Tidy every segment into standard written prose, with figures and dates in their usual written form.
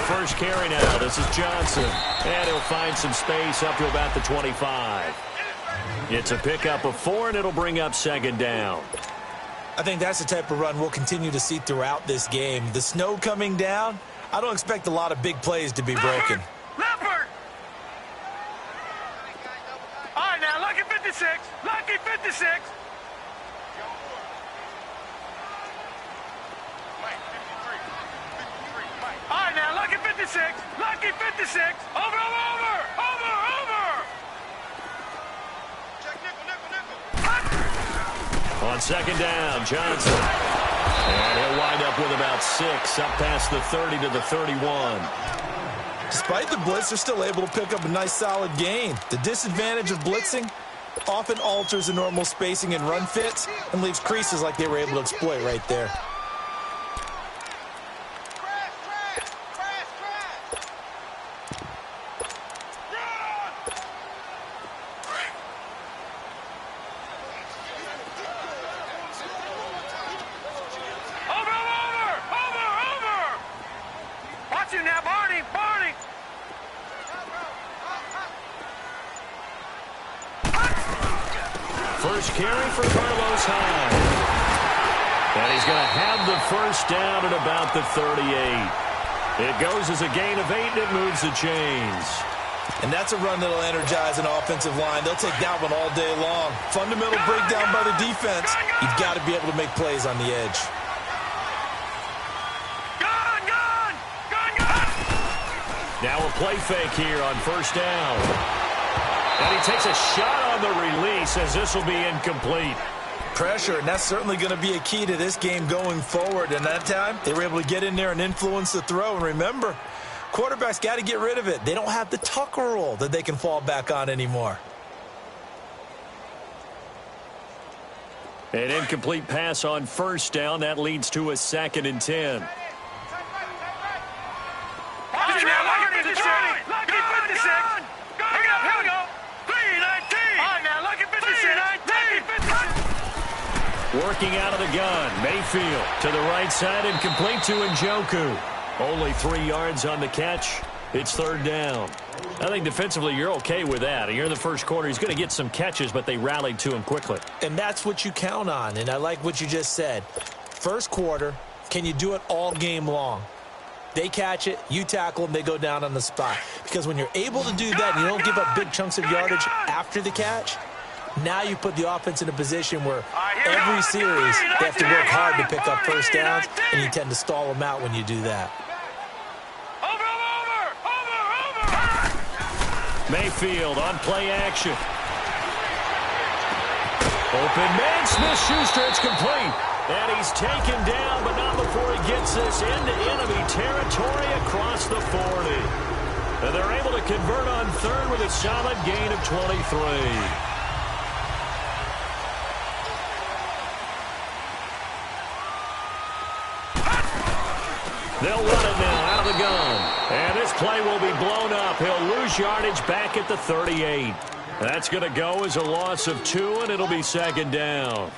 first carry now. This is Johnson. And he'll find some space up to about the 25. It's a pickup of 4, and it'll bring up second down. I think that's the type of run we'll continue to see throughout this game. The snow coming down, I don't expect a lot of big plays to be broken. Leopard! All right, now, lucky 56. Lucky 56. All right, now, lucky 56. Lucky 56. Over. On second down, Johnson. And he'll wind up with about 6, up past the 30 to the 31. Despite the blitz, they're still able to pick up a nice solid gain. The disadvantage of blitzing often alters the normal spacing and run fits and leaves creases like they were able to exploit right there. First carry for Carlos Hyde. And he's going to have the first down at about the 38. It goes as a gain of 8, and it moves the chains. And that's a run that'll energize an offensive line. They'll take that one all day long. Fundamental breakdown by the defense. You've got to be able to make plays on the edge. Now a play fake here on first down. And he takes a shot on the release as this will be incomplete. Pressure, and that's certainly going to be a key to this game going forward. And that time, they were able to get in there and influence the throw. And remember, quarterbacks got to get rid of it. They don't have the Tucker rule that they can fall back on anymore. An incomplete pass on first down. That leads to a 2nd and 10. Working out of the gun, Mayfield to the right side and complete to Njoku. Only 3 yards on the catch. It's third down. I think defensively you're okay with that. You're in the first quarter. He's going to get some catches, but they rallied to him quickly. And that's what you count on, and I like what you just said. First quarter, can you do it all game long? They catch it, you tackle them, they go down on the spot. Because when you're able to do that and you don't give up big chunks of yardage after the catch, now you put the offense in a position where every series they have to work hard to pick up first downs, and you tend to stall them out when you do that. Mayfield on play action. Open man, Smith-Schuster, it's complete. And he's taken down, but not before he gets this into enemy territory across the 40. And they're able to convert on third with a solid gain of 23. They'll run it now out of the gun. And this play will be blown up. He'll lose yardage back at the 38. That's going to go as a loss of 2, and it'll be second down.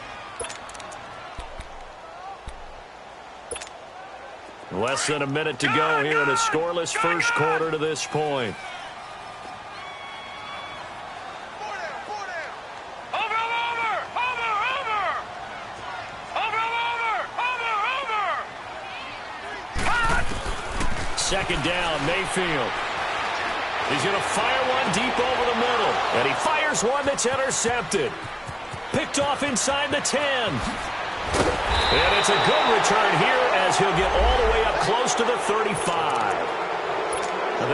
Less than a minute to go here in a scoreless first quarter to this point. Second down, Mayfield. He's going to fire one deep over the middle. And he fires one that's intercepted. Picked off inside the 10. And it's a good return here as he'll get all the way up close to the 35.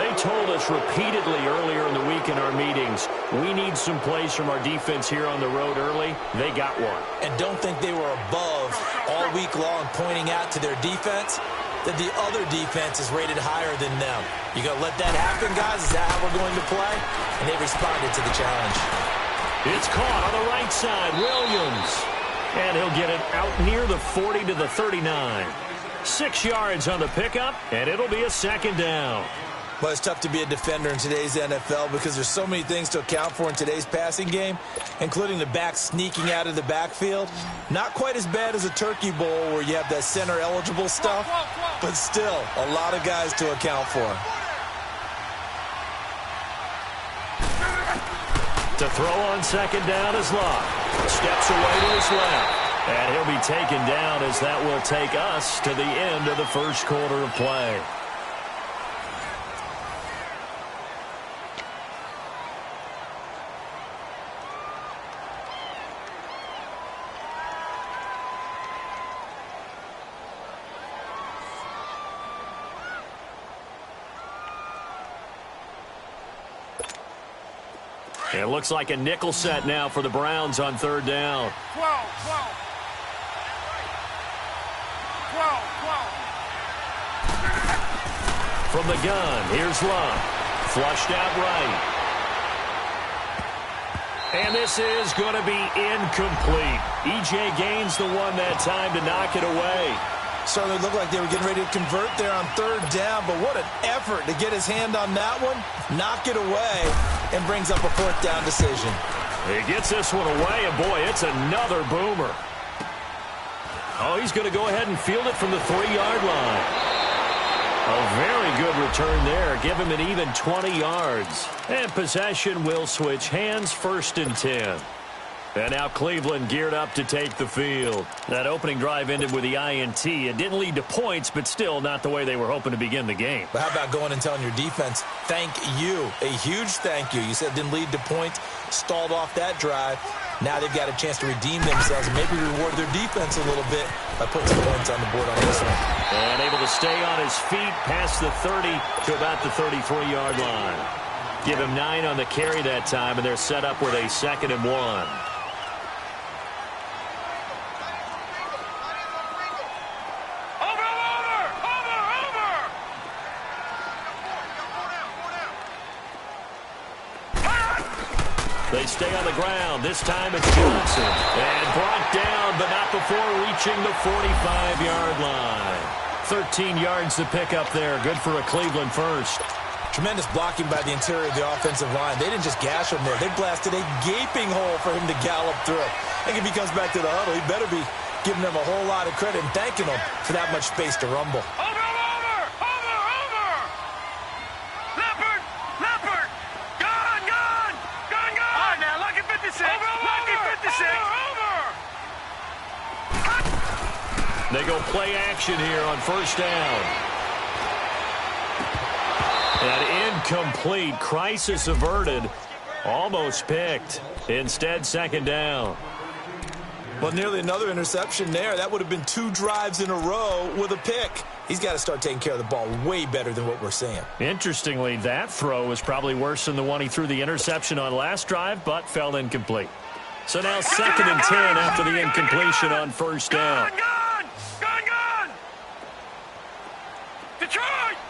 They told us repeatedly earlier in the week in our meetings, we need some plays from our defense here on the road early. They got one. And don't think they were above all week long pointing out to their defense that the other defense is rated higher than them. You going to let that happen, guys? Is that how we're going to play? And they responded to the challenge. It's caught on the right side. Williams. And he'll get it out near the 40 to the 39. 6 yards on the pickup, and it'll be a second down. Well, it's tough to be a defender in today's NFL because there's so many things to account for in today's passing game, including the back sneaking out of the backfield. Not quite as bad as a turkey bowl where you have that center-eligible stuff, but still a lot of guys to account for. To throw on second down is Locke. Steps away to his left. And he'll be taken down as that will take us to the end of the first quarter of play. It looks like a nickel set now for the Browns on third down. From the gun, here's Love. Flushed out right. And this is going to be incomplete. E.J. Gaines the one that time to knock it away. Certainly looked like they were getting ready to convert there on third down, but what an effort to get his hand on that one, knock it away, and brings up a fourth down decision. He gets this one away, and boy, it's another boomer. Oh, he's going to go ahead and field it from the 3-yard line. A very good return there. Give him an even 20 yards. And possession will switch hands, 1st and 10. And now Cleveland geared up to take the field. That opening drive ended with the INT. It didn't lead to points, but still not the way they were hoping to begin the game. But how about going and telling your defense, thank you, a huge thank you. You said it didn't lead to points, stalled off that drive. Now they've got a chance to redeem themselves and maybe reward their defense a little bit by putting some points on the board on this one. And able to stay on his feet past the 30 to about the 33-yard line. Give him 9 on the carry that time, and they're set up with a 2nd and 1. They stay on the ground. This time it's Johnson. And brought down, but not before reaching the 45-yard line. 13 yards to pick up there. Good for a Cleveland first. Tremendous blocking by the interior of the offensive line. They didn't just gash him there. They blasted a gaping hole for him to gallop through. I think if he comes back to the huddle, he better be giving them a whole lot of credit and thanking them for that much space to rumble. They go play action here on 1st down. And incomplete. Crisis averted. Almost picked. Instead, 2nd down. Well, nearly another interception there. That would have been 2 drives in a row with a pick. He's got to start taking care of the ball way better than what we're seeing. Interestingly, that throw was probably worse than the one he threw the interception on last drive, but fell incomplete. So now 2nd and 10 after the incompletion on 1st down.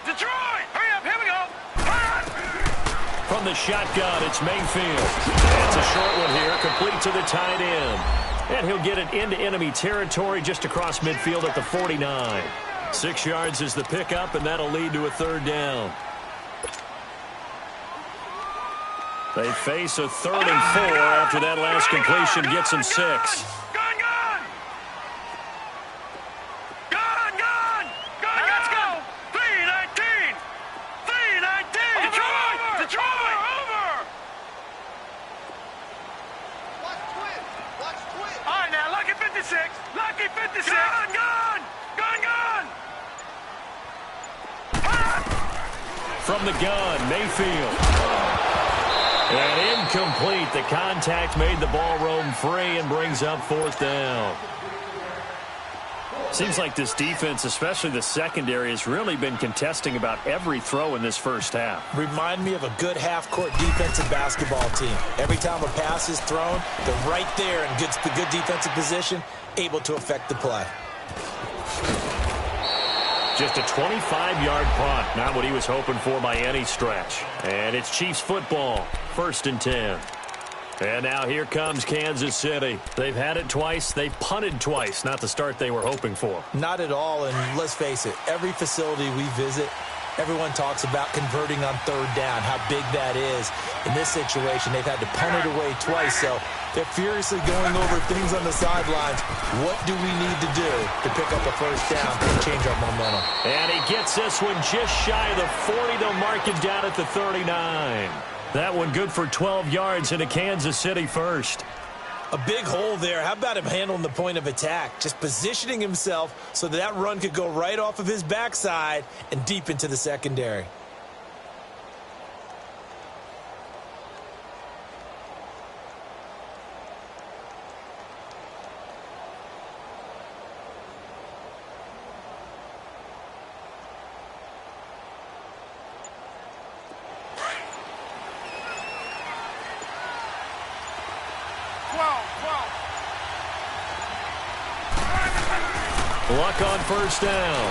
Detroit! Hurry up, here we go! From the shotgun, it's Mayfield. It's a short one here, complete to the tight end. And he'll get it into enemy territory just across midfield at the 49. 6 yards is the pickup, and that'll lead to a 3rd down. They face a 3rd and 4 after that last completion gets them 6. Lucky 56! Gun! From the gun, Mayfield. And incomplete. The contact made the ball roam free and brings up 4th down. Seems like this defense, especially the secondary, has really been contesting about every throw in this first half. Remind me of a good half-court defensive basketball team. Every time a pass is thrown, they're right there in the good defensive position, able to affect the play. Just a 25-yard punt, not what he was hoping for by any stretch. And it's Chiefs football, 1st and 10. And now here comes Kansas City. They've had it twice. They've punted twice. Not the start they were hoping for. Not at all, and let's face it, every facility we visit, Everyone talks about converting on third down, how big that is. In this situation, they've had to punt it away twice, so they're furiously going over things on the sidelines. What do we need to do to pick up a first down and change our momentum? And he gets this one just shy of the 40. They'll mark him down at the 39. That one good for 12 yards into Kansas City first. A big hole there. How about him handling the point of attack? Just positioning himself so that run could go right off of his backside and deep into the secondary. Luck on first down.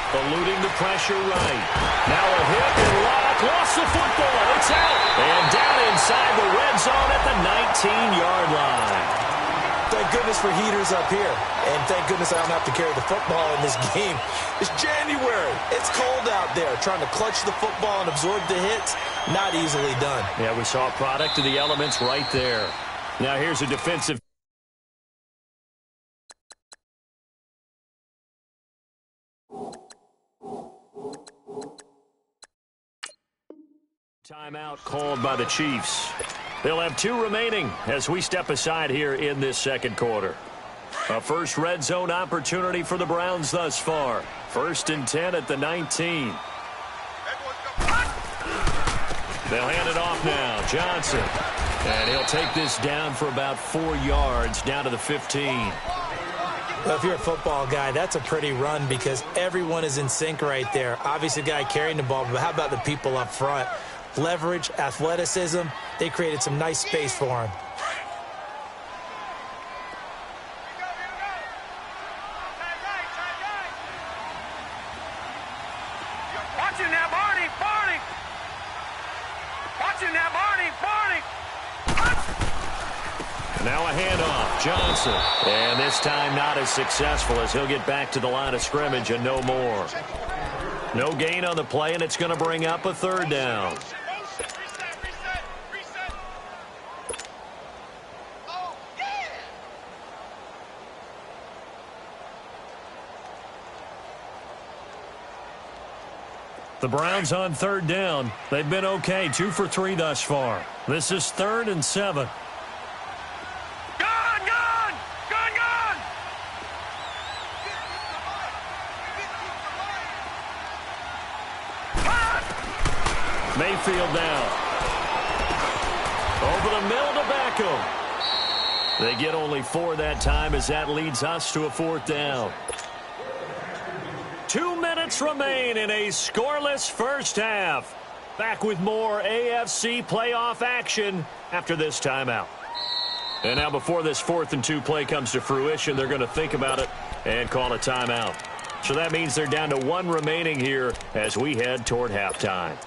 Eluding the pressure right. Now a hit and Luck lost the football. It's out. And down inside the red zone at the 19-yard line. Thank goodness for heaters up here. And thank goodness I don't have to carry the football in this game. It's January. It's cold out there. Trying to clutch the football and absorb the hits, not easily done. Yeah, we saw a product of the elements right there. Now here's a defensive. Timeout called by the Chiefs. They'll have 2 remaining as we step aside here in this second quarter. A first red zone opportunity for the Browns thus far. 1st and 10 at the 19. They'll hand it off now. Johnson. And he'll take this down for about 4 yards down to the 15. Well, if you're a football guy, that's a pretty run because everyone is in sync right there. Obviously, the guy carrying the ball, but how about the people up front? Leverage, athleticism, they created some nice space for him. Watching that, Barney, Barney. Watching that, Barney, Barney. Now a handoff. Johnson. And this time not as successful as he'll get back to the line of scrimmage and no more. No gain on the play, and it's going to bring up a 3rd down. The Browns on 3rd down. They've been okay, 2 for 3 thus far. This is 3rd and 7. Gone, gone, gone, gone. Mayfield now. Over the middle to Beckham. They get only 4 that time as that leads us to a 4th down. 2 minutes remain in a scoreless first half. Back with more AFC playoff action after this timeout. And now before this 4th and 2 play comes to fruition, they're going to think about it and call a timeout. So that means they're down to 1 remaining here as we head toward halftime.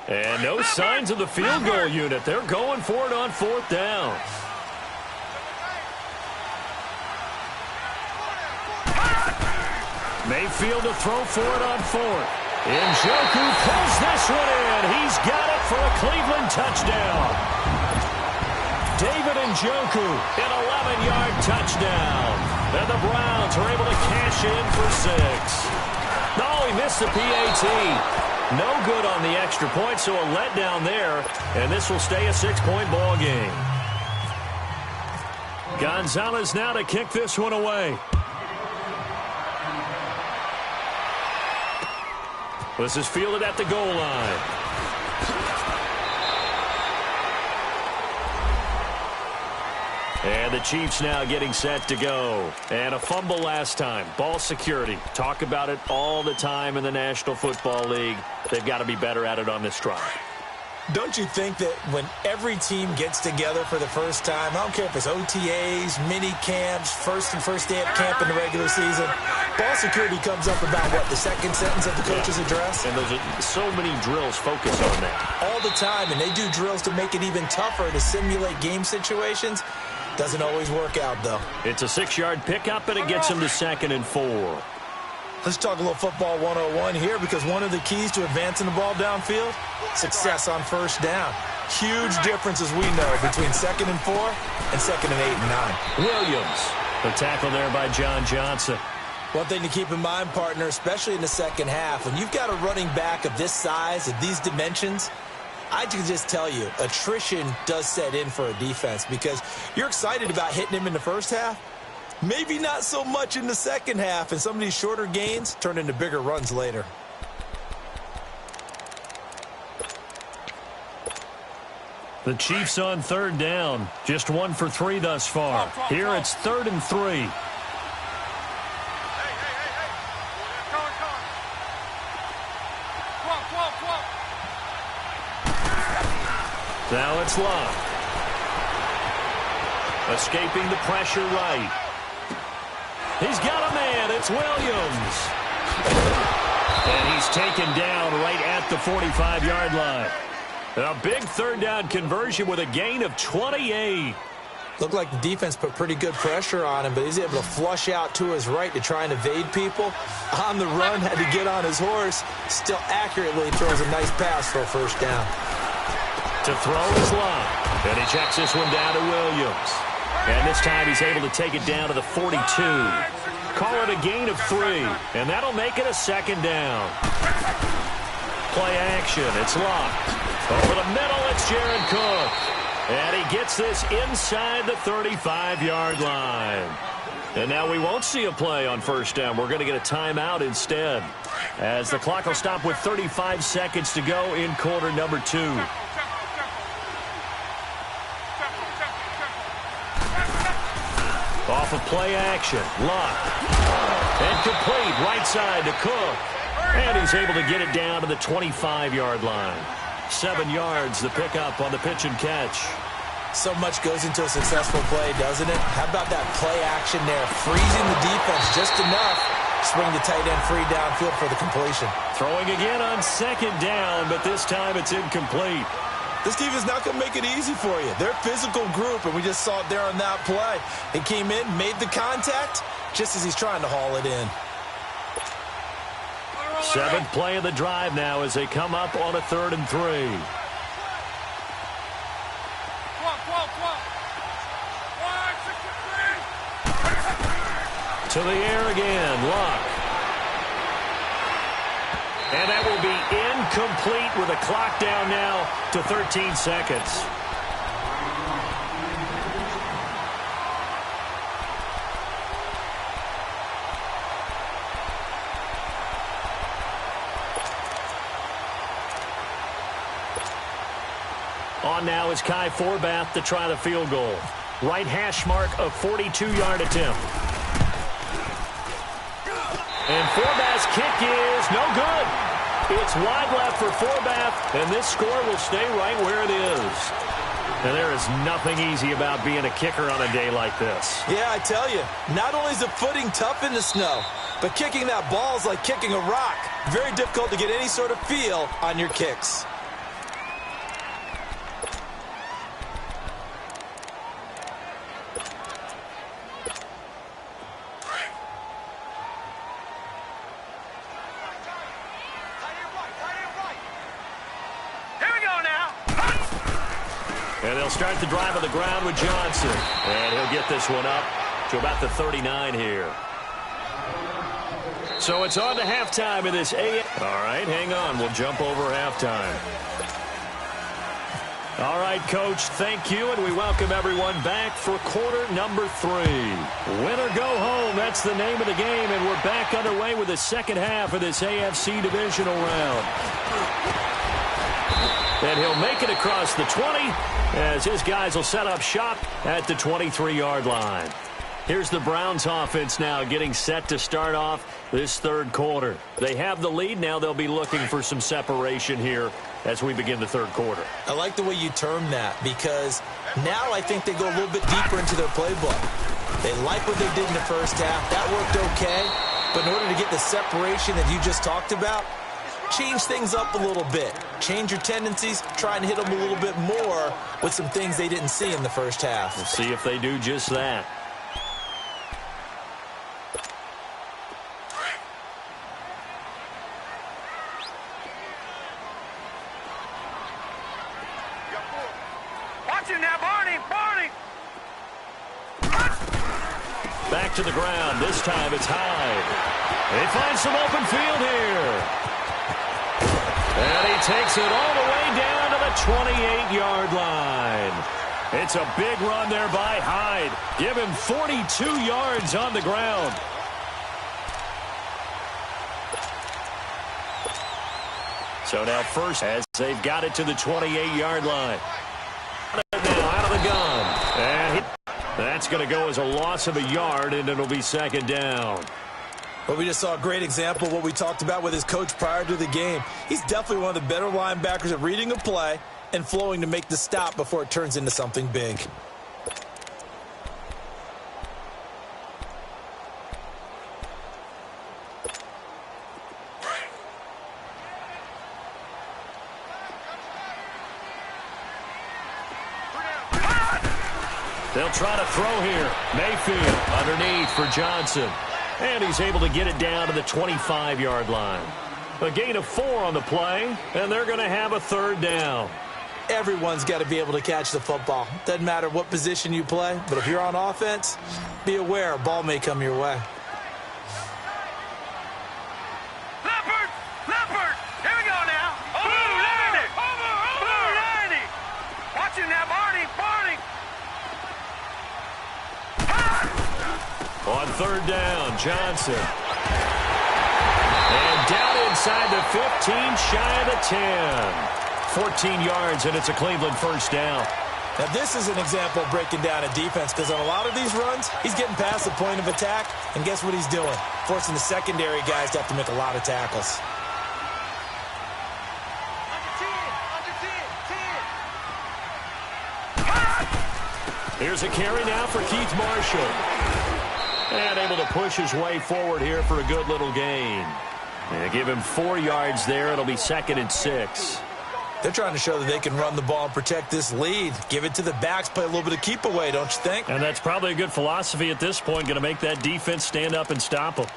And no signs of the field goal unit. They're going for it on 4th down. Mayfield to throw for it on 4th. Njoku pulls this one in. He's got it for a Cleveland touchdown. David Njoku, an 11-yard touchdown. And the Browns are able to cash in for 6. No, he missed the PAT. No good on the extra point, so a letdown there, and this will stay a 6-point ball game. Gonzalez now to kick this one away. This is fielded at the goal line. And the Chiefs now getting set to go. And a fumble last time. Ball security. Talk about it all the time in the National Football League. They've got to be better at it on this drive. Don't you think that when every team gets together for the first time, I don't care if it's OTAs, mini camps, first day of camp in the regular season, ball security comes up about, what, the second sentence of the coach's address? And there's so many drills focus on that. All the time, and they do drills to make it even tougher to simulate game situations. Doesn't always work out, though. It's a 6-yard pickup, and it gets him to 2nd and 4. Let's talk a little football 101 here, because one of the keys to advancing the ball downfield, success on first down. Huge difference, as we know, between 2nd and 4 and 2nd and 8 and 9. Williams, the tackle there by John Johnson. One thing to keep in mind, partner, especially in the second half, when you've got a running back of this size, of these dimensions, I can just tell you, attrition does set in for a defense, because you're excited about hitting him in the first half. Maybe not so much in the second half, and some of these shorter gains turn into bigger runs later. The Chiefs on 3rd down. Just 1 for 3 thus far. Here it's 3rd and 3. Now it's Love. Escaping the pressure right. He's got a man. It's Williams. And he's taken down right at the 45-yard line. A big 3rd down conversion with a gain of 28. Looked like the defense put pretty good pressure on him, but he's able to flush out to his right to try and evade people. On the run, had to get on his horse. Still accurately throws a nice pass for a first down. To throw is Love. And he checks this one down to Williams. And this time he's able to take it down to the 42. Call it a gain of 3. And that'll make it a 2nd down. Play action. It's locked. Over the middle, it's Jared Cook. And he gets this inside the 35-yard line. And now we won't see a play on first down. We're going to get a timeout instead, as the clock will stop with 35 seconds to go in quarter number 2. Off of play action. Locked. And complete right side to Cook. And he's able to get it down to the 25-yard line. 7 yards, the pickup on the pitch and catch. So much goes into a successful play, doesn't it? How about that play action there? Freezing the defense just enough. Swing the tight end free downfield for the completion. Throwing again on 2nd down, but this time it's incomplete. This defense is not going to make it easy for you. They're a physical group, and we just saw it there on that play. He came in, made the contact, just as he's trying to haul it in. 7th play of the drive now as they come up on a 3rd and 3. To the air again, Luck. And that will be incomplete with a clock down now to 13 seconds. On now is Kai Forbath to try the field goal. Right hash mark, a 42-yard attempt. And Forbath's kick is no good. It's wide left for Forbath, and this score will stay right where it is. And there is nothing easy about being a kicker on a day like this. Yeah, I tell you, not only is the footing tough in the snow, but kicking that ball is like kicking a rock. Very difficult to get any sort of feel on your kicks. And they'll start the drive on the ground with Johnson. And he'll get this one up to about the 39 here. So it's on to halftime in this A. All right, hang on. We'll jump over halftime. All right, Coach, thank you, and we welcome everyone back for quarter number 3. Win or go home, that's the name of the game, and we're back underway with the second half of this AFC divisional round. And he'll make it across the 20 as his guys will set up shop at the 23-yard line. Here's the Browns offense now getting set to start off this third quarter. They have the lead. Now they'll be looking for some separation here as we begin the third quarter. I like the way you term that because now I think they go a little bit deeper into their playbook. They like what they did in the first half. That worked okay. But in order to get the separation that you just talked about, change things up a little bit. Change your tendencies. Try and hit them a little bit more with some things they didn't see in the first half. We'll see if they do just that. Back to the ground. This time it's Hyde. They find some open field here. And he takes it all the way down to the 28-yard line. It's a big run there by Hyde. Give him 42 yards on the ground. So now first as they've got it to the 28-yard line. Now out of the gun. And that's going to go as a loss of a yard, and it'll be second down. Well, we just saw a great example of what we talked about with his coach prior to the game. He's definitely one of the better linebackers at reading a play and flowing to make the stop before it turns into something big. They'll try to throw here. Mayfield underneath for Johnson. And he's able to get it down to the 25-yard line. A gain of 4 on the play, and they're going to have a third down. Everyone's got to be able to catch the football. Doesn't matter what position you play, but if you're on offense, be aware a ball may come your way. Leopard! Here we go now. Blue 90! Blue 90! Watch it now, Barney! On third down, Johnson. And down inside the 15, shy of the 10. 14 yards, and it's a Cleveland first down. Now, this is an example of breaking down a defense because on a lot of these runs, he's getting past the point of attack, and guess what he's doing? Forcing the secondary guys to have to make a lot of tackles. Here's a carry now for Keith Marshall. And able to push his way forward here for a good little gain. And give him 4 yards there. It'll be 2nd and 6. They're trying to show that they can run the ball and protect this lead. Give it to the backs, play a little bit of keep away, don't you think? And that's probably a good philosophy at this point. Going to make that defense stand up and stop them.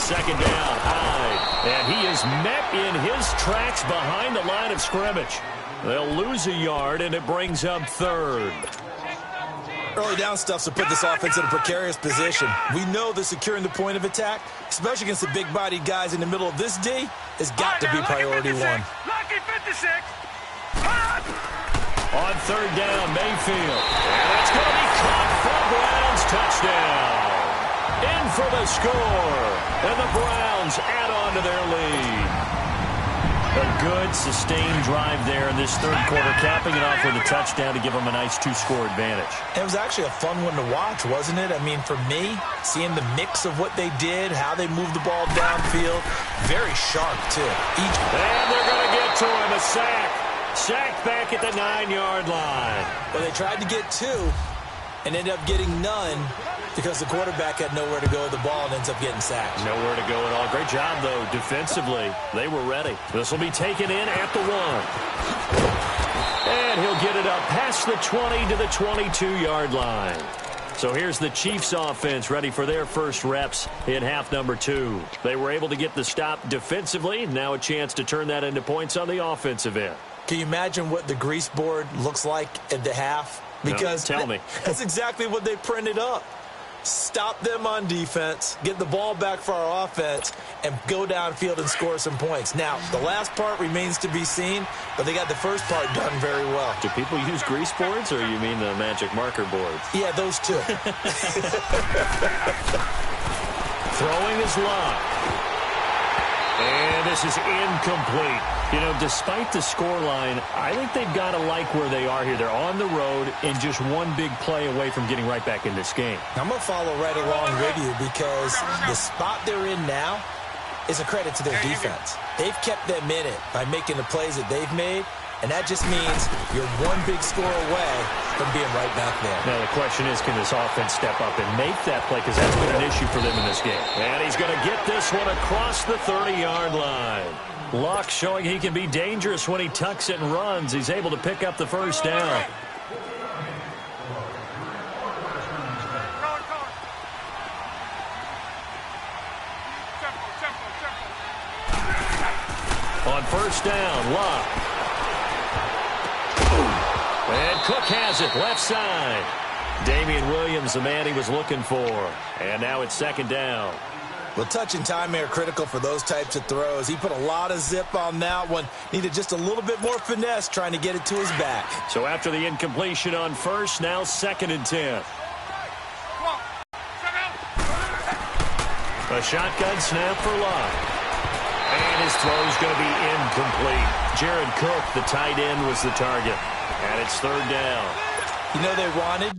Second down, Hyde. And he is met in his tracks behind the line of scrimmage. They'll lose a yard, and it brings up third. Early down stuff to put this offense in a precarious position. We know that securing the point of attack, especially against the big-bodied guys in the middle of this D, has got to be priority one. Lucky 56. On third down, Mayfield. And that's going to be caught for Browns touchdown. In for the score. And the Browns add on to their lead. A good, sustained drive there in this third quarter, capping it off with a touchdown to give them a nice 2-score advantage. It was actually a fun one to watch, wasn't it? I mean, for me, seeing the mix of what they did, how they moved the ball downfield, very sharp, too. And they're going to get to him, a sack. Sacked back at the 9-yard line. Well, they tried to get 2 and ended up getting none because the quarterback had nowhere to go with the ball and ends up getting sacked. Nowhere to go at all. Great job, though, defensively. They were ready. This will be taken in at the 1. And he'll get it up past the 20 to the 22-yard line. So here's the Chiefs offense ready for their first reps in half number 2. They were able to get the stop defensively. Now a chance to turn that into points on the offensive end. Can you imagine what the grease board looks like at the half? Because no, tell me. That's exactly what they printed up. Stop them on defense, get the ball back for our offense, and go downfield and score some points. Now, the last part remains to be seen, but they got the first part done very well. Do people use grease boards, or you mean the magic marker boards? Yeah, those two. Throwing is Locke. And this is incomplete. You know, despite the scoreline, I think they've got to like where they are here. They're on the road and just one big play away from getting right back in this game. I'm going to follow right along with you because the spot they're in now is a credit to their defense. They've kept them in it by making the plays that they've made, and that just means you're one big score away from being right back there. Now, the question is, can this offense step up and make that play? Because that's been an issue for them in this game. And he's going to get this one across the 30-yard line. Luck showing he can be dangerous when he tucks it and runs. He's able to pick up the first down. On first down, Luck. And Cook has it, left side. Damian Williams, the man he was looking for. And now it's second down. Well, touch and time are critical for those types of throws. He put a lot of zip on that one. Needed just a little bit more finesse trying to get it to his back. So after the incompletion on first, now 2nd and 10. A shotgun snap for Locke. And his throw's going to be incomplete. Jared Cook, the tight end, was the target. And it's 3rd down. You know they wanted?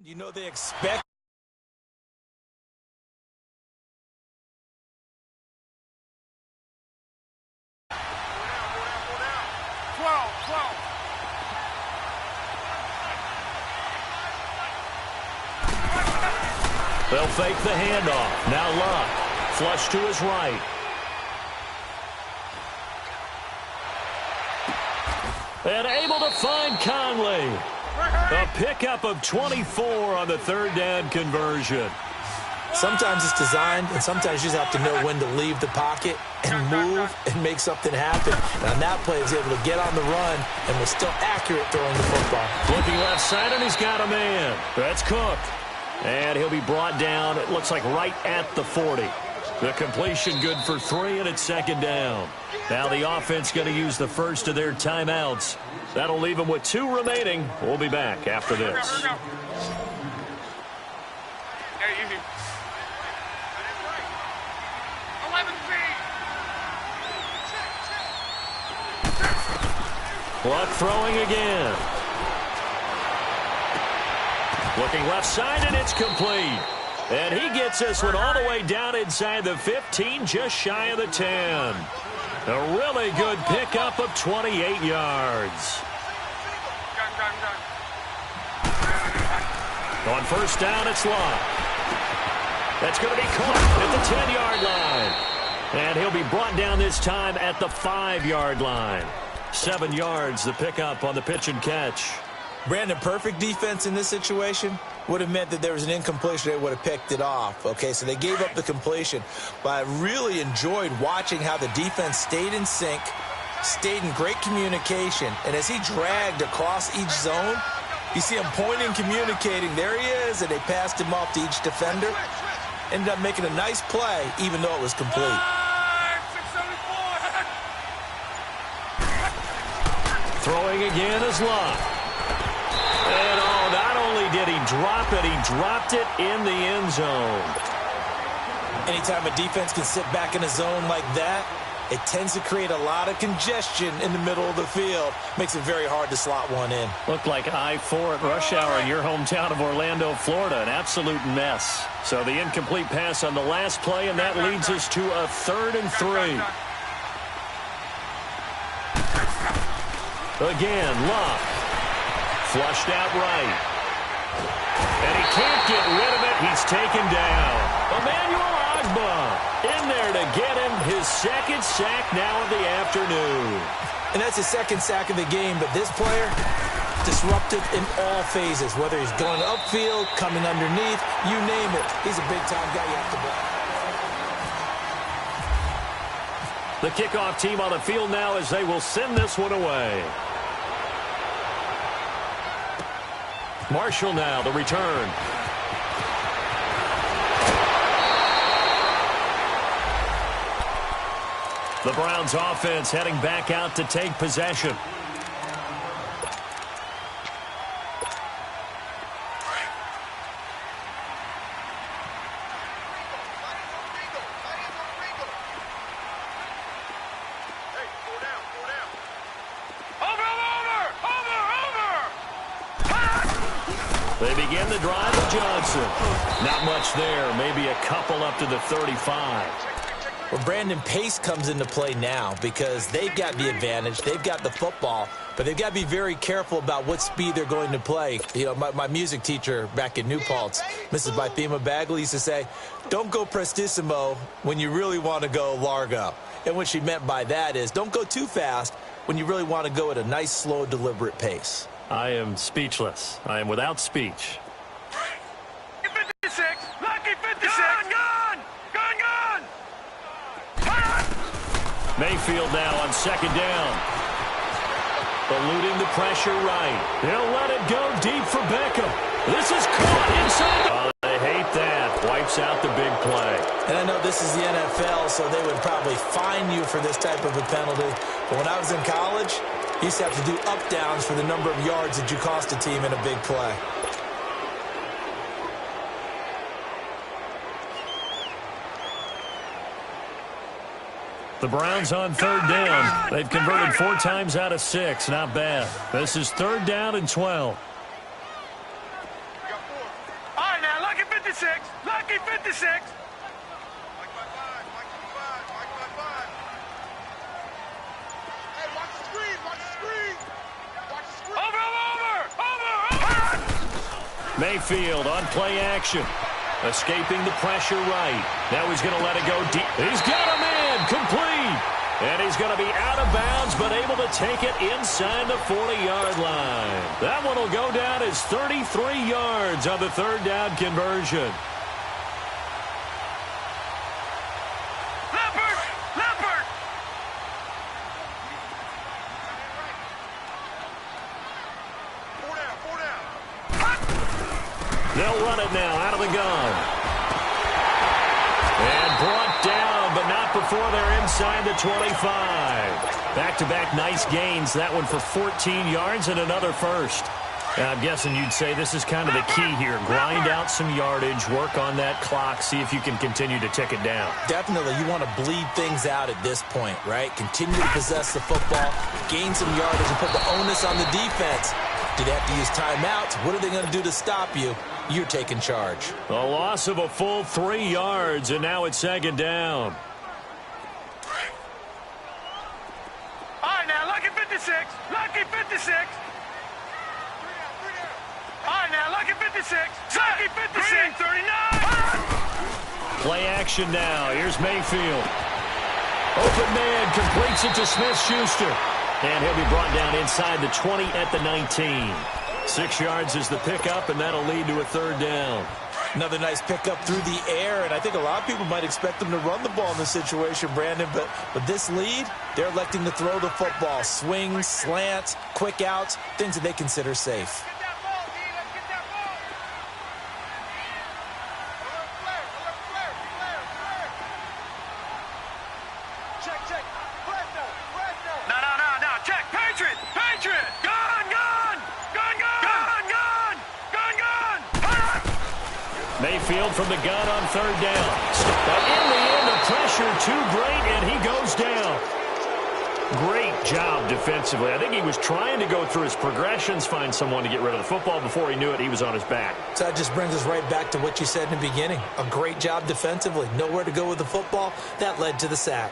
You know they expect. They'll fake the handoff. Now Locke. Flush to his right. And able to find Conley. A pickup of 24 on the 3rd down conversion. Sometimes it's designed, and sometimes you just have to know when to leave the pocket and move and make something happen. And on that play, he was able to get on the run and was still accurate throwing the football. Looking left side, and he's got a man. That's Cook. And he'll be brought down, it looks like right at the 40. The completion good for 3, and it's 2nd down. Now the offense going to use the first of their timeouts. That'll leave them with 2 remaining. We'll be back after this. Luck throwing again. Looking left side, and it's complete. And he gets this one all the way down inside the 15, just shy of the 10. A really good pickup of 28 yards. On first down, it's Locke. That's going to be caught at the 10-yard line. And he'll be brought down this time at the 5-yard line. 7 yards, the pickup on the pitch and catch. Brandon, perfect defense in this situation would have meant that there was an incompletion. They would have picked it off. Okay, so they gave up the completion. But I really enjoyed watching how the defense stayed in sync, stayed in great communication. And as he dragged across each zone, you see him pointing, communicating. There he is, and they passed him off to each defender. Ended up making a nice play, even though it was complete. Throwing again is Love. And not only did he drop it, he dropped it in the end zone. Anytime a defense can sit back in a zone like that, it tends to create a lot of congestion in the middle of the field. Makes it very hard to slot one in. Looked like I-4 at rush hour in your hometown of Orlando, Florida. An absolute mess. So the incomplete pass on the last play, and that leads us to a 3rd and 3. Again, Love. Flushed out right. And he can't get rid of it. He's taken down. Emmanuel in there to get him his 2nd sack now of the afternoon. And that's his 2nd sack of the game, but this player, disruptive in all phases, whether he's going upfield, coming underneath, you name it. He's a big-time guy you have to block. The kickoff team on the field now as they will send this one away. Marshall now, the return. The Browns offense heading back out to take possession. They begin the drive with Johnson. Not much there, maybe a couple up to the 35. Well, Brandon, pace comes into play now because they've got the advantage. They've got the football, but they've got to be very careful about what speed they're going to play. You know, my music teacher back in New Paltz, Mrs. Bythema Bagley, used to say, don't go prestissimo when you really want to go largo. And what she meant by that is don't go too fast when you really want to go at a nice, slow, deliberate pace. I am speechless. I am without speech. 56, lucky 56. Gun! Mayfield now on 2nd down. Eluding the pressure right. He'll let it go deep for Beckham. This is caught inside. I hate that. Wipes out the big play. And I know this is the NFL, so they would probably fine you for this type of a penalty. But when I was in college, you used to have to do up-downs for the number of yards that you cost a team in a big play. The Browns on 3rd down. They've converted 4 times out of 6. Not bad. This is 3rd down and 12. All right, now, lucky 56. Lucky 56. Mayfield on play action. Escaping the pressure right. Now he's going to let it go deep. He's got him in. Complete. And he's going to be out of bounds, but able to take it inside the 40-yard line. That one will go down as 33 yards on the 3rd down conversion. Leopard! Four down. They'll run it now out of the gun. And brought down, but not before they're inside the 25. Back-to-back nice gains. That one for 14 yards and another first. I'm guessing you'd say this is kind of the key here. Grind out some yardage, work on that clock, see if you can continue to tick it down. Definitely. You want to bleed things out at this point, right? Continue to possess the football, gain some yardage, and put the onus on the defense. Do they have to use timeouts? What are they going to do to stop you? You're taking charge. A loss of a full 3 yards, and now it's 2nd down. All right, now, lucky 56. Lucky 56. All right, now, lucky 56. Lucky 56. 39. Play action now. Here's Mayfield. Open man completes it to Smith-Schuster. And he'll be brought down inside the 20 at the 19. 6 yards is the pickup, and that'll lead to a 3rd down. Another nice pickup through the air, and I think a lot of people might expect them to run the ball in this situation, Brandon, but this lead, they're electing to throw the football. Swings, slants, quick outs, things that they consider safe. No. Check. Patriots. field from the gun on third down. But in the end, the pressure too great, and he goes down. Great job defensively. I think he was trying to go through his progressions, find someone to get rid of the football. Before he knew it, he was on his back. So that just brings us right back to what you said in the beginning. A great job defensively. Nowhere to go with the football. That led to the sack.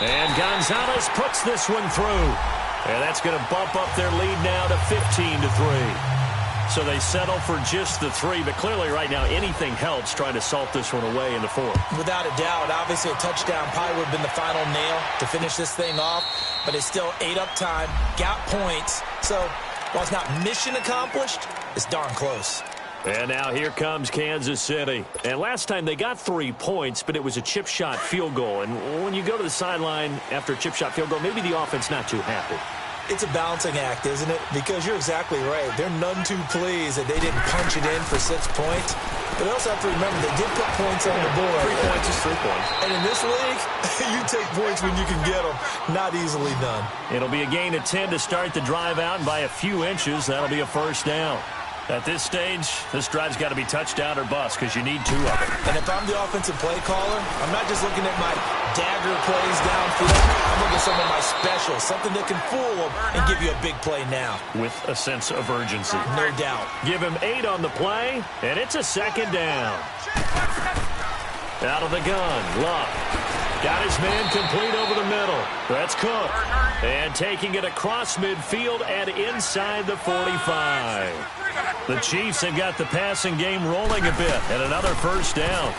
And Gonzalez puts this one through. And that's going to bump up their lead now to 15-3. So they settle for just the 3, but clearly right now anything helps trying to salt this one away in the 4th. Without a doubt, obviously a touchdown probably would have been the final nail to finish this thing off, but it's still ate up time, got points. So while it's not mission accomplished, it's darn close. And now here comes Kansas City. And last time they got 3 points, but it was a chip shot field goal. And when you go to the sideline after a chip shot field goal, maybe the offense not too happy. It's a balancing act, isn't it? Because you're exactly right. They're none too pleased that they didn't punch it in for 6 points. But they also have to remember they did put points on the board. 3 points is 3 points. And in this league, you take points when you can get them. Not easily done. It'll be a gain of 10 to start the drive out, and by a few inches, that'll be a first down. At this stage, this drive's got to be touchdown or bust because you need 2 of them. And if I'm the offensive play caller, I'm not just looking at my dagger plays downfield. I'm looking at some of my specials, something that can fool them and give you a big play now. With a sense of urgency. No doubt. Give him 8 on the play, and it's a second down. Out of the gun, Love. Got his man complete over the middle. That's Cook. And taking it across midfield and inside the 45. The Chiefs have got the passing game rolling a bit, and another first down.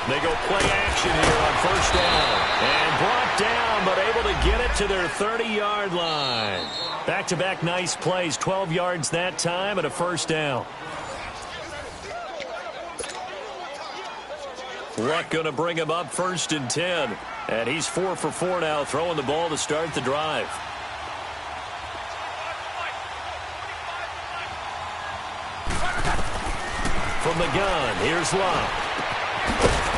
They go play action here on first down. And brought down, but able to get it to their 30-yard line. Back-to-back nice plays, 12 yards that time, and a first down. Luck going to bring him up 1st and 10. And he's 4 for 4 now, throwing the ball to start the drive. From the gun, here's Love.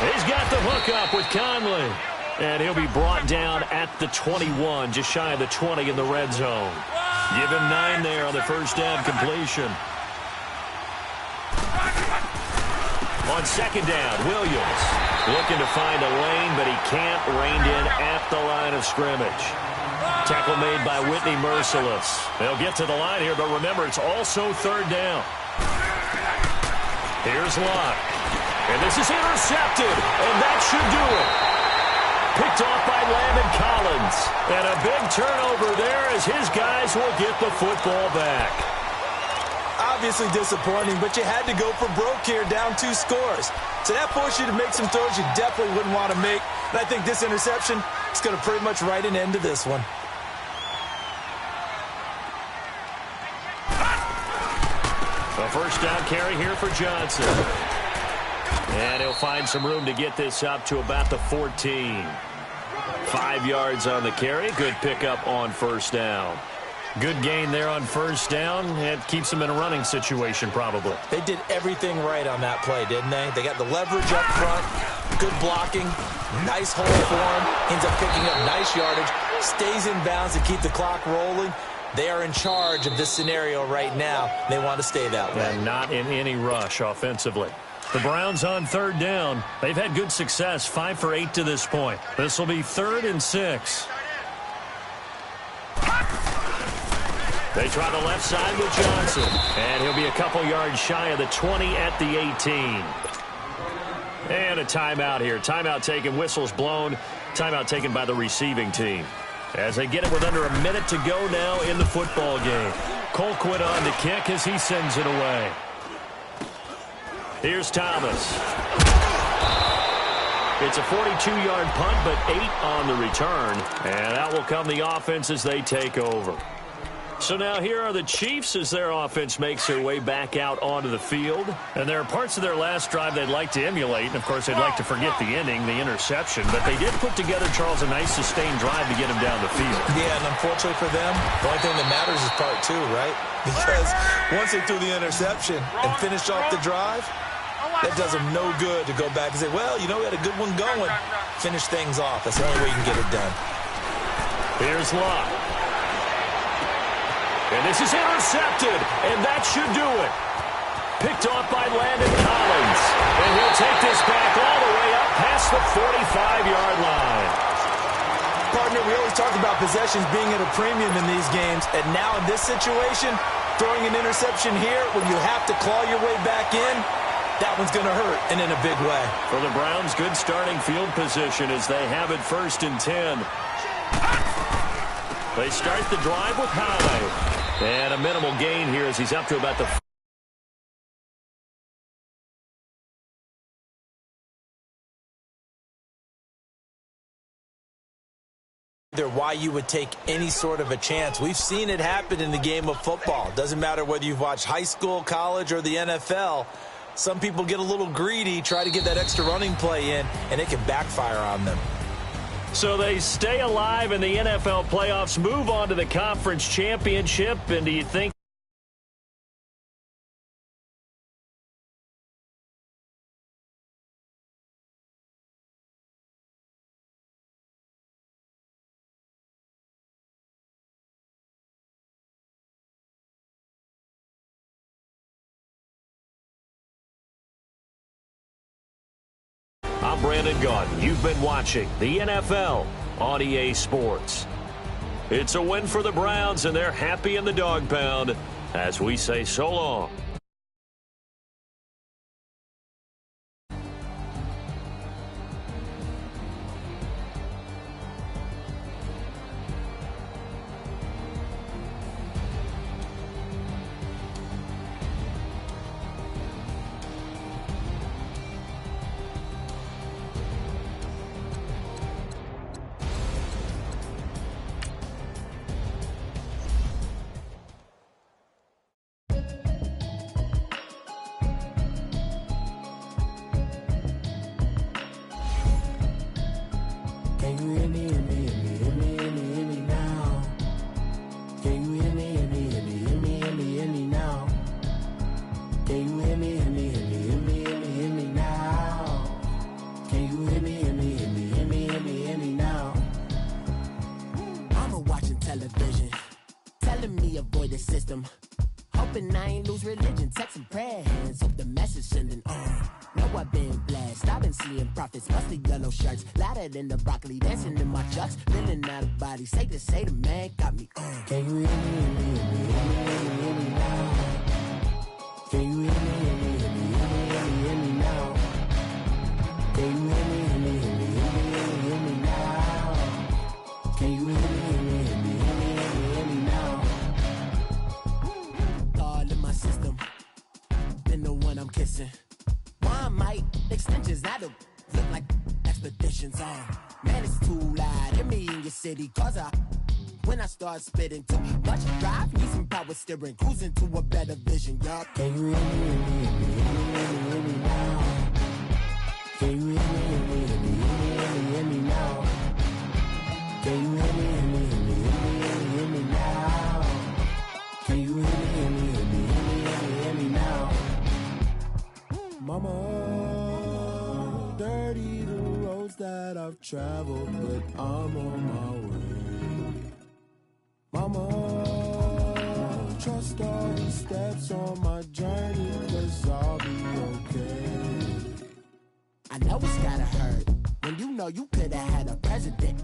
He's got the hook up with Conley. And he'll be brought down at the 21, just shy of the 20 in the red zone. Give him 9 there on the first down completion. On second down, Williams looking to find a lane, but he can't. Reined in at the line of scrimmage. Tackle made by Whitney Merciless. They'll get to the line here, but remember, it's also third down. Here's Locke. And this is intercepted, and that should do it. Picked off by Landon Collins. And a big turnover there as his guys will get the football back. Obviously disappointing, but you had to go for broke here, down 2 scores. So that forced you to make some throws you definitely wouldn't want to make. And I think this interception is going to pretty much write an end to this one. A first down carry here for Johnson. And he'll find some room to get this up to about the 14. 5 yards on the carry. Good pickup on first down. Good gain there on first down. It keeps them in a running situation probably. They did everything right on that play, didn't they? They got the leverage up front, good blocking, nice hole for him, ends up picking up nice yardage, stays in bounds to keep the clock rolling. They are in charge of this scenario right now. They want to stay that way. And not in any rush offensively. The Browns on third down. They've had good success, 5 for 8 to this point. This will be 3rd and 6. They try the left side with Johnson. And he'll be a couple yards shy of the 20 at the 18. And a timeout here. Timeout taken, whistles blown. Timeout taken by the receiving team. As they get it with under a minute to go now in the football game. Colquitt on to kick as he sends it away. Here's Thomas. It's a 42-yard punt, but 8 on the return. And out will come the offense as they take over. So now here are the Chiefs as their offense makes their way back out onto the field. And there are parts of their last drive they'd like to emulate. And, of course, they'd like to forget the ending, the interception. But they did put together, Charles, a nice sustained drive to get him down the field. Yeah, and unfortunately for them, the only thing that matters is part two, right? Because once they threw the interception and finished off the drive, that does them no good to go back and say, well, you know, we had a good one going. Finish things off. That's the only way you can get it done. Here's Locke. And this is intercepted, and that should do it. Picked off by Landon Collins. And he'll take this back all the way up past the 45-yard line. Partner, we always talk about possessions being at a premium in these games, and now in this situation, throwing an interception here when you have to claw your way back in, that one's going to hurt, and in a big way. For the Browns, good starting field position as they have it 1st and 10. They start the drive with High. And a minimal gain here as he's up to about the... Why you would take any sort of a chance. We've seen it happen in the game of football. Doesn't matter whether you've watched high school, college, or the NFL. Some people get a little greedy, try to get that extra running play in, and it can backfire on them. So they stay alive in the NFL playoffs, move on to the conference championship, and do you think I'm Brandon Gaudin. You've been watching the NFL on EA Sports. It's a win for the Browns, and they're happy in the dog pound as we say so long. Hoping I ain't lose religion, texting prayers, hope the message sending on. Know I've been blessed, I've been seeing prophets, mostly yellow shirts, louder than the broccoli, dancing in my chucks, feeling out of body, safe to say the man got me on. Can you hear me, hear me, hear me, hear me now? Can you hear me, hear me, hear me, hear me, hear me now? Can you hear me, hear me, hear me, hear me, hear me now? Can you hear me, hear me, hear me, hear me, hear me now? All in my system, been the one I'm kissing. Why might extensions not to look like expeditions on? Man, it's too loud. Hit me in your city, cause when I start spitting too much drive, need some power steering, cruising to a better vision, y'all. Can you hear me, hear me, hear me, hear me now? Can you hear me, hear me, hear me, hear me now? Can you hear me, hear me, hear me, hear me now? Can you hear me, hear me, hear me, hear me now? Mama, dirty the roads that I've traveled, but I'm on my way. Mama, trust all the steps on my journey, 'cause I'll be okay. I know it's gotta hurt when you know you could've had a president.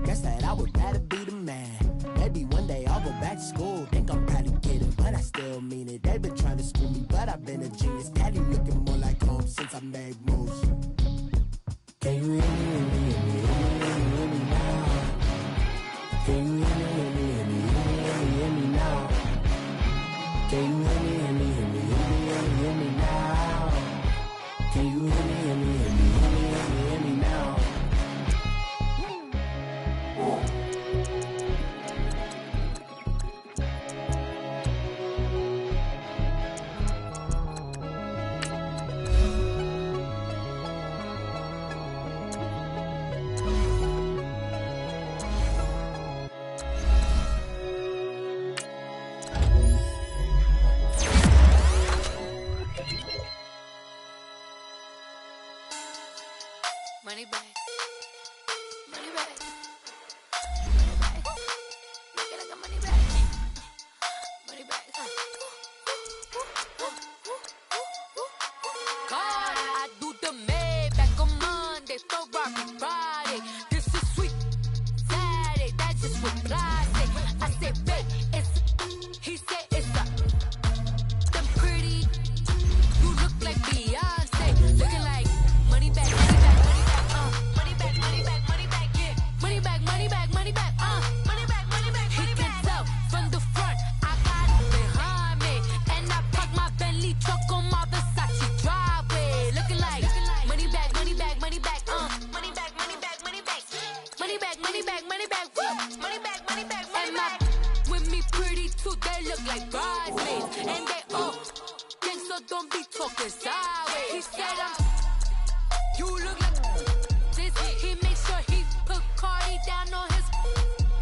Guess that I would rather be the man. Maybe one day I'll go back to school. Think I'm probably kidding, but I still mean it. They've been trying to school me, but I've been a genius. Daddy looking more like home since I made moves. Can you hear me, hear me, hear me, hear me now? Can you hear me, hear me, hear me, hear me now? Can you hear me, hear me, hear me, hear me now? Can you hear me, hear me, hear me, hear me now? money back. Money back. Money back. Make it like a money back. Money back. God, I do the Maybach on Monday, Ferrari Friday. This is sweet Saturday, that's just what I say. I say, babe, it's he said it's a them pretty. You look like Beyonce, looking like money back, money back, money back, money back, money back, money back, yeah, money back, money back, money back, money back, money back. He can tell from the front, I got it behind me, and I park my Bentley truck on my Versace driveway, looking like money back, money back, money back, money back, money back, money back, money back, money back, money back, woo, money back, money back, money back. With me pretty too, they look like bridesmaids, and they all gang, so don't be talking sideways. He said you look like this. He make sure he put Cardi down on his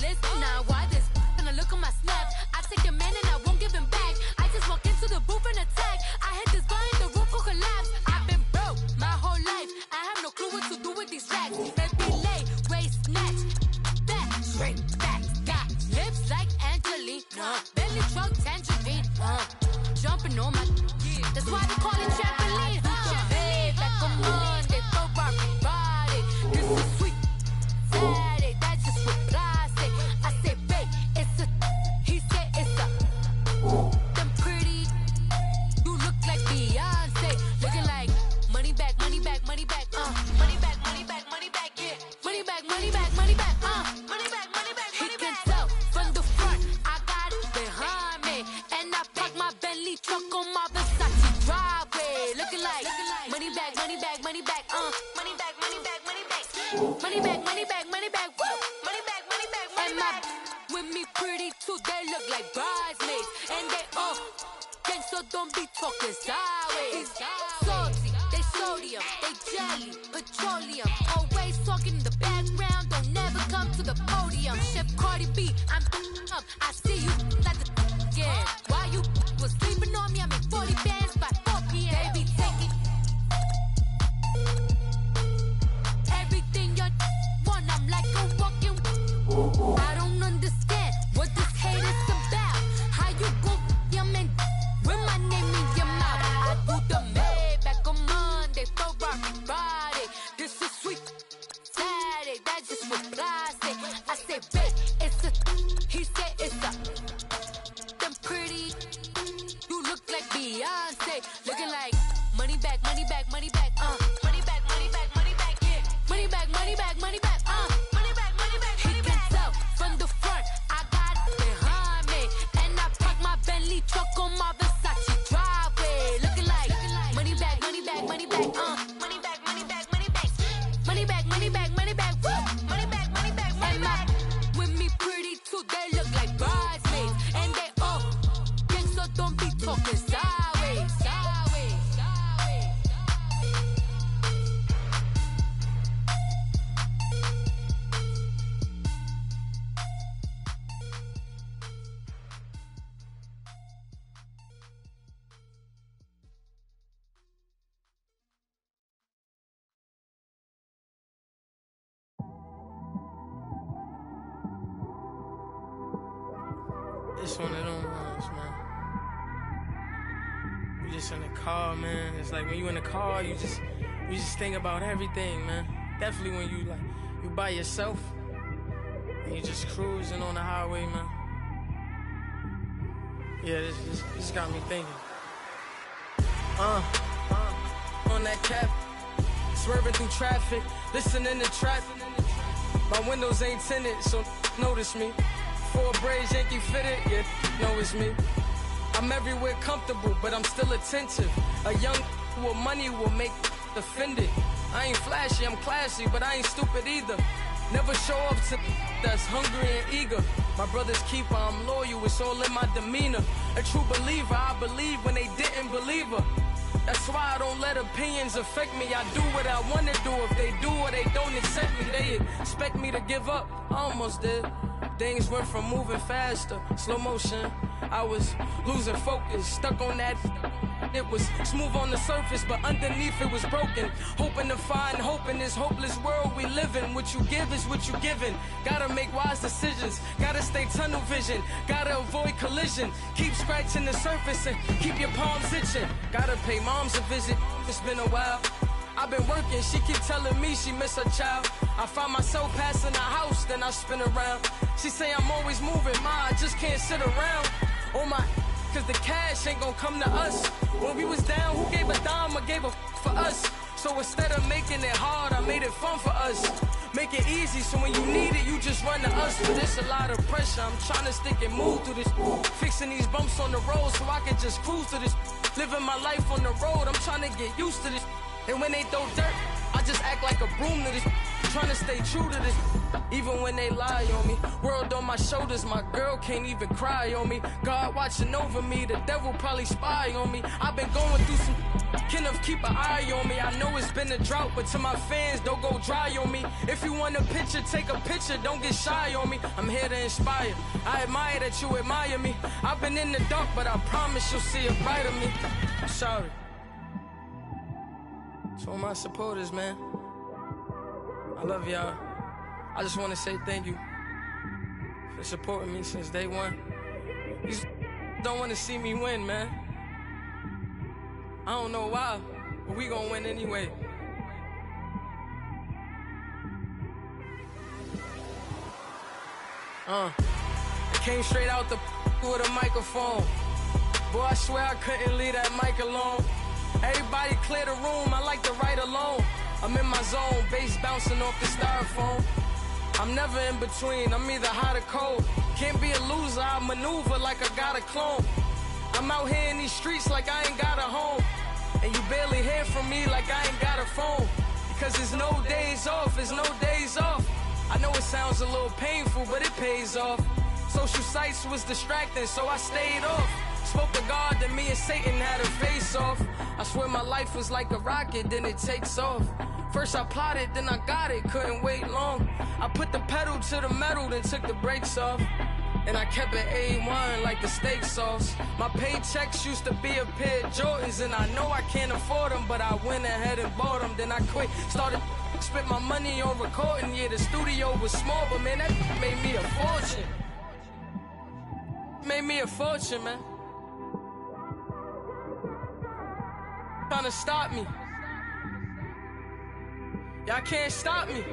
list. Now why this? Gonna look at my snap. I take a man and I won't give him back. I just walk into the booth and attack. I hit this guy in the roof will collapse. I've been broke my whole life. I have no clue what to do with these racks. Baby lay, waist snatch, back, straight back. Got lips like Angelina, belly truck tangerine. Jumping on my, that's why they call it trampoline. Babe, back on Monday, Ferrari Friday. This is sweet Saturday, that's just what I say. I say, babe, it's a, he said it's a, them pretty, you look like Beyonce, looking like money back, money back, money back, money back, money back, money back, yeah, money back, money back, money back, money back, money back. He can tell from the front, I got it behind me, and I park my Bentley truck on my Versace driveway, looking like money back, money back, money back, money back, money back, money back, money back, money back, money back, woo, money back, money back, money back. With me pretty too, they look like bridesmaids, and they all gang, so don't be talking sideways. Salty, they sodium, they jelly, petroleum, always talking in the background, don't never come to the podium. Chef Cardi B, I'm up, I see you like the again. Why you was sleeping on me? I make 40 bands by 4 p.m. Baby, take it. Everything you want, I'm like a walking. I don't understand what this hate is about. How you go, your man, with my name in your mouth. I do the Maybach on Monday, Ferrari Friday. This is sweet Saturday, that's just what I say. I say, babe, it's a, he said it's a, them pretty, you look like Beyonce, looking like money back, money back, money back, money back, money back, money back, yeah, money back, money back, money back, money back, money back. He can tell from the front, I got it behind me, and I park my Bentley truck on my Versace driveway, looking like money back, money back, money back, money back, money back, money back, money back, money back, money back, woo, money back, money back, money back. With me pretty too, they look like bridesmaids, and they all gang, so don't be talking sideways, sideways, sideways. It's one of them ones, man. You just in the car, man. It's like when you in the car, you just think about everything, man. Definitely when you by yourself and you just cruising on the highway, man. Yeah, this got me thinking. On that cap, swerving through traffic, listening to trap. My windows ain't tinted, so notice me. 4 braids, Yankee fitted, yeah, know it's me. I'm everywhere comfortable, but I'm still attentive. A young with money will make offended. I ain't flashy, I'm classy, but I ain't stupid either. Never show up to that's hungry and eager. My brother's keeper, I'm loyal, it's all in my demeanor. A true believer, I believe when they didn't believe her. That's why I don't let opinions affect me. I do what I want to do. If they do or they don't accept me, they expect me to give up. I almost did. Things went from moving faster, slow motion. I was losing focus, stuck on that It was smooth on the surface, but underneath it was broken. Hoping to find hope in this hopeless world we live in. What you give is what you given. Gotta make wise decisions. Gotta stay tunnel vision. Gotta avoid collision. Keep scratching the surface and keep your palms itching. Gotta pay moms a visit. It's been a while. I've been working, she keep telling me she miss her child. I find myself passing the house, then I spin around. She say I'm always moving, ma, I just can't sit around. Oh my, cause the cash ain't gonna come to us. When we was down, who gave a dime or gave a for us? So instead of making it hard, I made it fun for us. Make it easy, so when you need it, you just run to us. But it's a lot of pressure, I'm trying to stick and move through this. Fixing these bumps on the road so I can just cruise to this. Living my life on the road, I'm trying to get used to this. And when they throw dirt, I just act like a broom to this. Trying to stay true to this, even when they lie on me. World on my shoulders, my girl can't even cry on me. God watching over me, the devil probably spy on me. I've been going through some, Kenneth keep an eye on me. I know it's been a drought, but to my fans, don't go dry on me. If you want a picture, take a picture, don't get shy on me. I'm here to inspire, I admire that you admire me. I've been in the dark, but I promise you'll see a bright of me. I'm sorry. To all my supporters, man, I love y'all. I just want to say thank you for supporting me since day one. You don't want to see me win, man. I don't know why, but we gonna win anyway. I came straight out the with a microphone. Boy, I swear I couldn't leave that mic alone. Everybody clear the room, I like to write alone. I'm in my zone, bass bouncing off the styrofoam. I'm never in between, I'm either hot or cold. Can't be a loser, I maneuver like I got a clone. I'm out here in these streets like I ain't got a home. And you barely hear from me like I ain't got a phone. Because there's no days off, there's no days off. I know it sounds a little painful, but it pays off. Social sites was distracting, so I stayed off. Spoke to God that me and Satan had a face off. I swear my life was like a rocket, then it takes off. First I plotted, then I got it, couldn't wait long. I put the pedal to the metal, then took the brakes off. And I kept it A1 like the steak sauce. My paychecks used to be a pair of Jordans, and I know I can't afford them, but I went ahead and bought them. Then I quit, started spent my money on recording. Yeah, the studio was small, but man, that made me a fortune. Made me a fortune, man. Trying to stop me. Y'all can't stop me.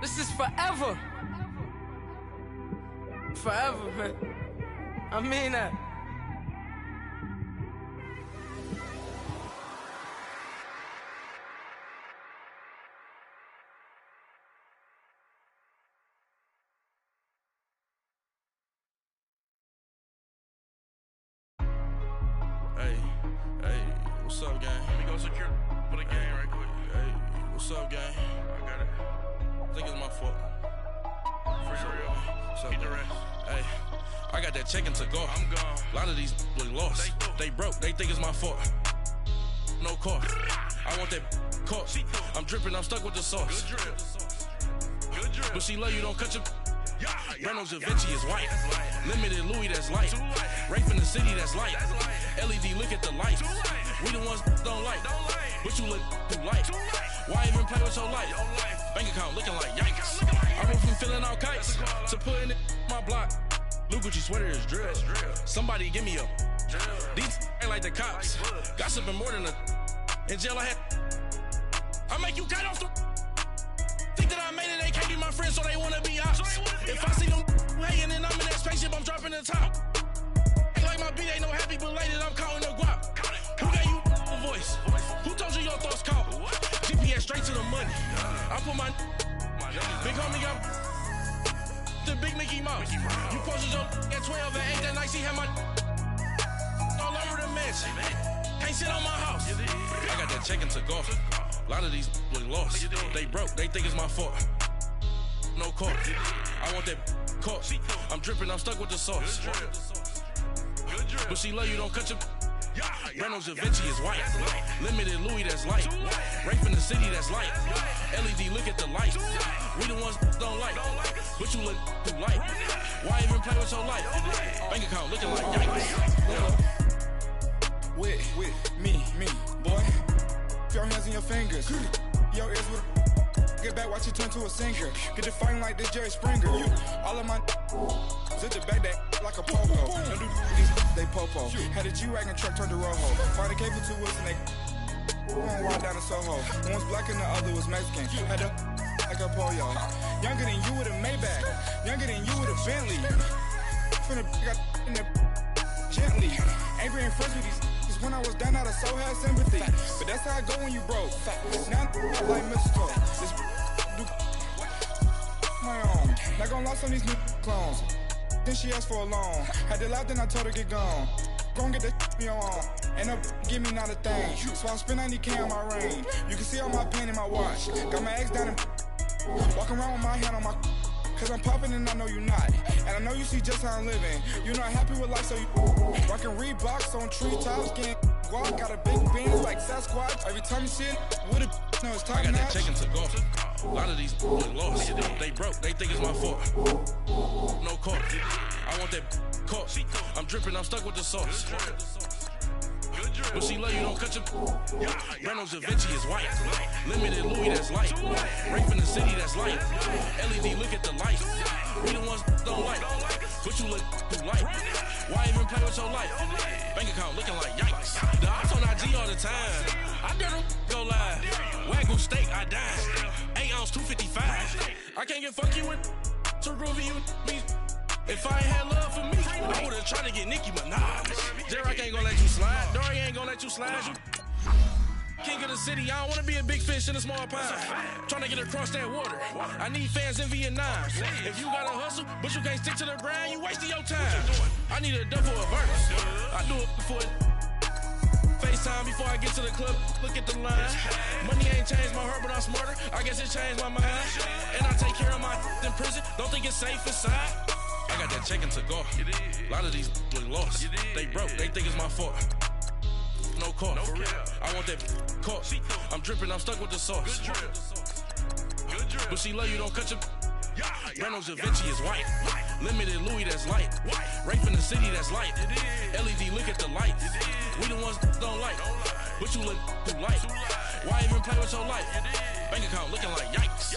This is forever. Forever, man. I mean that. Hey, what's up, gang? Let me go secure for the game right quick. Hey, what's up, gang? I got it. I think it's my fault. For real. What's up, the rest. Hey, I got that chicken to go. I'm gone. A lot of these look lost. They broke. They think it's my fault. No car. I want that caught. I'm dripping. I'm stuck with the sauce. Good drip. Good drip. But she love you. Don't cut your. Reynolds Da Vinci is white. Limited Louis, that's light. Rape in the city, that's light. LED, look at the light. We the ones don't like. But you look too light. Why even play with your life? Bank account looking like yikes. I went from filling out kites to putting it in my block. Blue Gucci sweater is drill. Somebody give me a. These ain't like the cops. Gossiping more than a. In jail I had. I make you cut off the. Think that I made it, they can't be my friends, so they wanna be ops. If I see them hating and I'm in that spaceship, I'm dropping the top. Ain't like my beat, ain't no happy belated, I'm counting the guap. Who gave you a voice? Who told you your thoughts count? GPS straight to the money. I put my big homie got the big Mickey Mouse. You posted your at 12 and 8 that night, she had my all over the mansion. Can't sit on my house. I got that chicken to go. A lot of these look lost. They broke, they think it's my fault. No car. I want that caught. I'm dripping, I'm stuck with the sauce. But she love you, don't cut your. Reynolds Da Vinci is white. Limited Louis, that's light. Rape in the city, that's light. LED, look at the light. We the ones don't like. But you look too light. Why even play with your life? Bank account looking like yikes. with me, boy. Your hands and your fingers. Your ears with get back, watch it turn to a singer. Get to fighting like this Jerry Springer. All of my zip the back that like a popo. Don't do these they popo. Had a G-Wagon truck turned to Rojo. Find a cable 2 wheels and they one wild down in Soho. One was black and the other was Mexican. Had a like a pollo. Younger than you with a Maybach. Younger than you with a Bentley. From the got in the gently. Ain't been friends with these. When I was down out of so had sympathy. But that's how I go when you broke. Now I'm like mistletoe. This do my own. Not gonna lost on these new clones. Then she asked for a loan. Had to laugh, then I told her get gone. Gon' get that me on. Ain't no give me not a thing. So I spend 90K on my range. You can see all my pain in my watch. Got my ex down and walking around with my hand on my. Cause I'm popping and I know you not. And I know you see just how I'm living. You're not happy with life, so you rockin' Reeboks on treetops, getting guac. Got a big Benz like Sasquatch. Every time you see it, with a no, it's top I got notch. that check into golf. A lot of these lost. They broke, they think it's my fault. No court. I want that court. I'm dripping, I'm stuck with the sauce. When she love you, don't cut your Reynolds Da Vinci is white. Limited Louis, that's light. Rape in the city, that's light. LED, look at the light. We the ones don't like. But you look too light. Why even play with your life? Bank account looking like yikes. The ops on IG all the time. I dare them go live. Wagyu steak, I dine. 8 ounce, 255. I can't get funky with too groovy, you me. If I ain't had love for me, I would've tried to get Nicki Minaj. J-Rock ain't gonna let you slide. Dory ain't gonna let you slide. You king of the city, I don't wanna be a big fish in a small pond. Trying to get across that water. I need fans in Vietnam. If you gotta hustle, but you can't stick to the grind, you wasting your time. I need a double a verse. I do it before FaceTime before I get to the club. Look at the line. Money ain't changed my heart, but I'm smarter. I guess it changed my mind. And I take care of my in prison. Don't think it's safe inside. I got that check into go. A lot of these look lost. They broke, they think it's my fault. No court. I want that court. I'm dripping, I'm stuck with the sauce. But she love you, don't cut your Reynolds Da Vinci is white. Limited Louis, that's light. Rape in the city, that's light. LED, look at the lights. We the ones don't like. But you look too light. Why even play with your life? Bank account looking like yikes.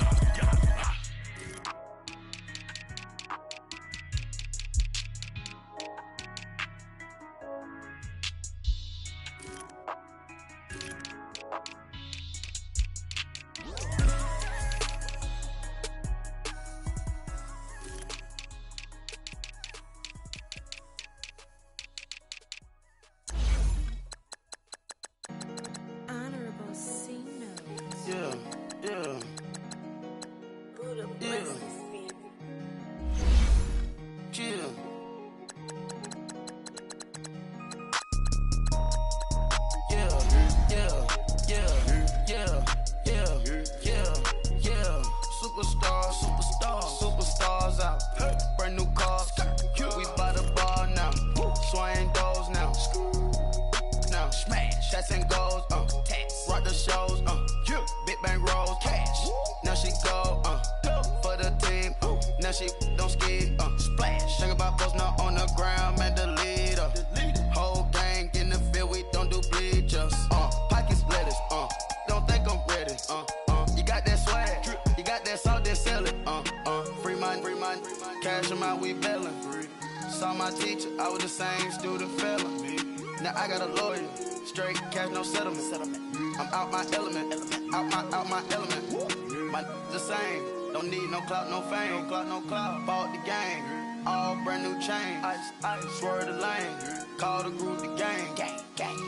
No fame, no clout, bought the game, all brand new chain, ice, swerve the lane, call the group the gang,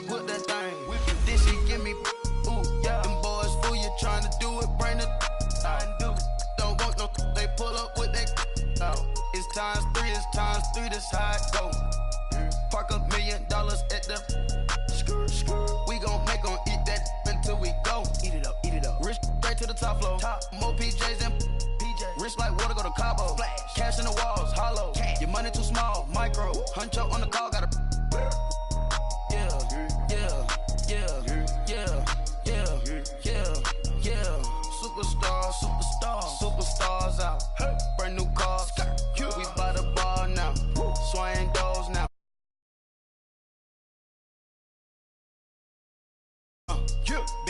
put that thing, then she give me, ooh, yeah, them boys fool you trying to do it, bring the, don't want no, they pull up with that, it's times three, this how it go, park $1 million at the, we gon' make 'em eat that until we go, eat it up, rich straight to the top floor, more PJs and rich like water, go to Cabo. Splash. Cash in the walls, hollow. Cash. Your money too small, micro. Huncho on the call, got a. Superstars out. Brand new cars. We by the bar now. Swaying doors now. Yeah.